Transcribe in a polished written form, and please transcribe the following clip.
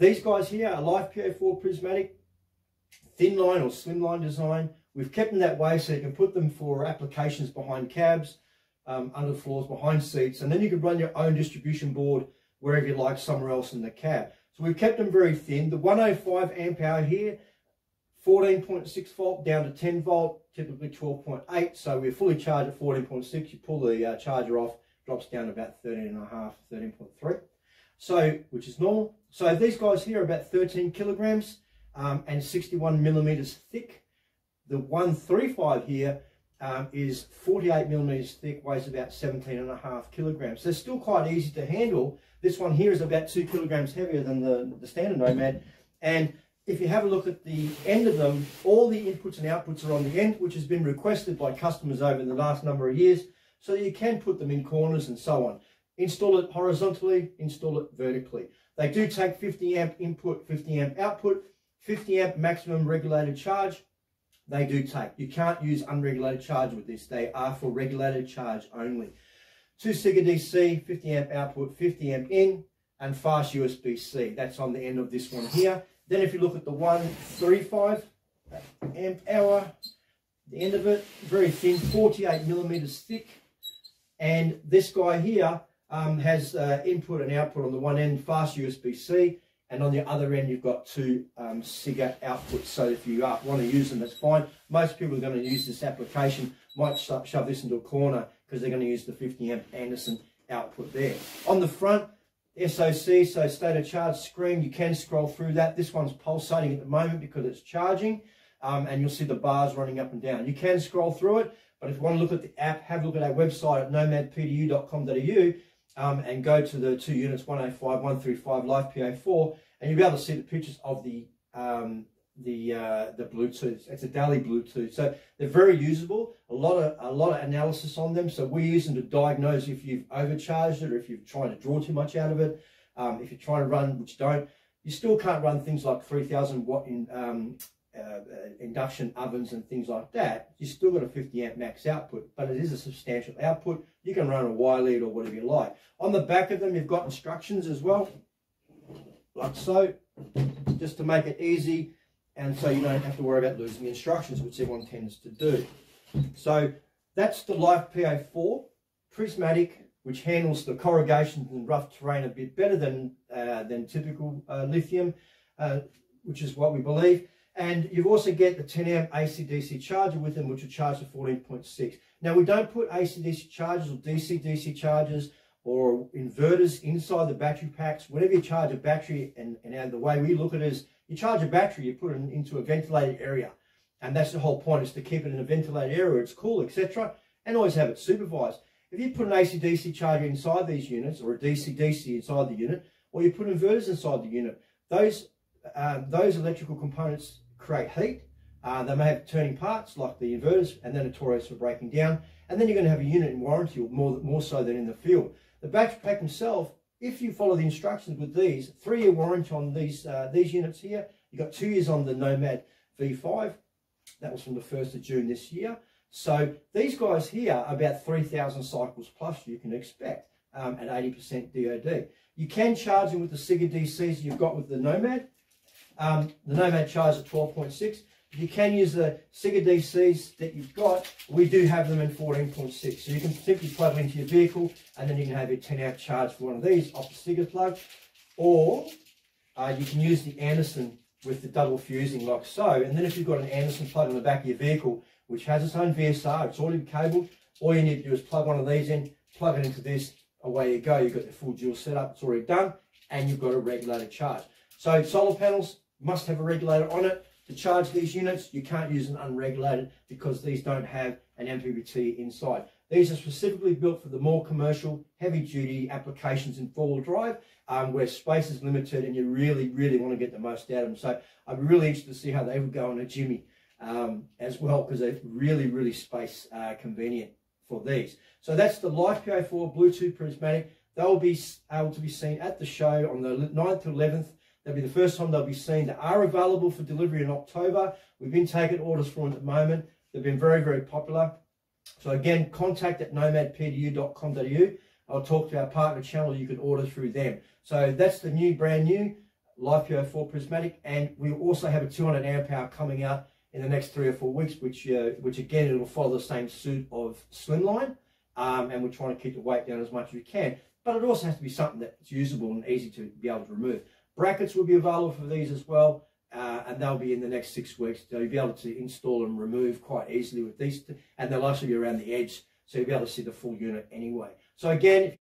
these guys here are Life PA4 prismatic, thin line or slim line design. We've kept them that way so you can put them for applications behind cabs, under the floors, behind seats, and then you can run your own distribution board wherever you like, somewhere else in the cab. So we've kept them very thin. The 105 amp hour here, 14.6 volt down to 10 volt, typically 12.8. So we're fully charged at 14.6. You pull the charger off, drops down to about 13.5, 13.3. So, which is normal. So these guys here are about 13 kilograms and 61 millimeters thick. The 135 here is 48 millimeters thick, weighs about 17.5 kilograms. So it's still quite easy to handle. This one here is about 2 kilograms heavier than the standard Nomad. And if you have a look at the end of them, all the inputs and outputs are on the end, which has been requested by customers over the last number of years, so you can put them in corners and so on. Install it horizontally, install it vertically. They do take 50 amp input, 50 amp output, 50 amp maximum regulated charge. They do take. You can't use unregulated charge with this. They are for regulated charge only. 2 Sega DC, 50 amp output, 50 amp in, and fast USB-C. That's on the end of this one here. Then if you look at the 135 amp hour, the end of it, very thin, 48 millimeters thick. And this guy here has input and output on the one end, fast USB-C, and on the other end you've got 2 Sega outputs. So if you want to use them, that's fine. Most people are going to use this application, might shove this into a corner because they're going to use the 50 amp Anderson output there. On the front, SOC, so state of charge screen, you can scroll through that. This one's pulsating at the moment because it's charging, and you'll see the bars running up and down. You can scroll through it, but if you want to look at the app, have a look at our website at nomadpdu.com.au and go to the 2 units, 105, 135 Life PA4, and you'll be able to see the pictures of the Bluetooth. It's a DALI Bluetooth, so they're very usable. A lot of analysis on them. So we use them to diagnose if you've overcharged it or if you're trying to draw too much out of it. If you're trying to run, which you still can't run things like 3,000 watt induction ovens and things like that. You still got a 50 amp max output, but it is a substantial output. You can run a wire lead or whatever you like. On the back of them, you've got instructions as well, like so, just to make it easy. And so you don't have to worry about losing the instructions, which everyone tends to do. So that's the Life PA4 prismatic, which handles the corrugations and rough terrain a bit better than typical lithium, which is what we believe. And you also get the 10 amp AC-DC charger with them, which will charge to 14.6. Now we don't put AC-DC chargers or DC-DC chargers or inverters inside the battery packs. Whenever you charge a battery, and the way we look at it is, you charge a battery, you put it into a ventilated area. And that's the whole point, is to keep it in a ventilated area where it's cool, etc. And always have it supervised. If you put an AC-DC charger inside these units, or a DC-DC inside the unit, or you put inverters inside the unit, those electrical components create heat. They may have turning parts like the inverters, and they're notorious for breaking down. And then you're going to have a unit in warranty, or more so than in the field. The battery pack themselves, if you follow the instructions with these, 3-year warranty on these units here. You've got 2 years on the Nomad V5. That was from the 1st of June this year. So these guys here are about 3,000 cycles plus you can expect at 80% DOD. You can charge them with the Sega DCs you've got with the Nomad. The Nomad charges at 12.6. You can use the Sega DCs that you've got. We do have them in 14.6. So you can simply plug it into your vehicle, and then you can have your 10 amp charge for one of these off the Sega plug. Or you can use the Anderson with the double fusing like so. And then if you've got an Anderson plug on the back of your vehicle, which has its own VSR, it's already cabled, all you need to do is plug one of these in, plug it into this, away you go. You've got the full dual setup, it's already done, and you've got a regulated charge. So solar panels must have a regulator on it. To charge these units, you can't use an unregulated because these don't have an MPPT inside. These are specifically built for the more commercial, heavy-duty applications in four-wheel drive, where space is limited and you really, really want to get the most out of them. So I'm really interested to see how they would go on a Jimmy as well, because they're really, really space convenient for these. So that's the Life PA4 Bluetooth Prismatic. They'll be able to be seen at the show on the 9th to 11th. That'll be the first time they'll be seen. They are available for delivery in October. We've been taking orders for them at the moment. They've been very, very popular. So again, contact at nomadpdu.com.au. I'll talk to our partner channel. You can order through them. So that's the brand new LiPo 4 prismatic, and we also have a 200 amp hour coming out in the next 3 or 4 weeks, which again, it will follow the same suit of slimline, and we're trying to keep the weight down as much as we can, but it also has to be something that's usable and easy to be able to remove. Brackets will be available for these as well, and they'll be in the next 6 weeks. So you'll be able to install and remove quite easily with these, and they'll actually be around the edge, so you'll be able to see the full unit anyway. So again,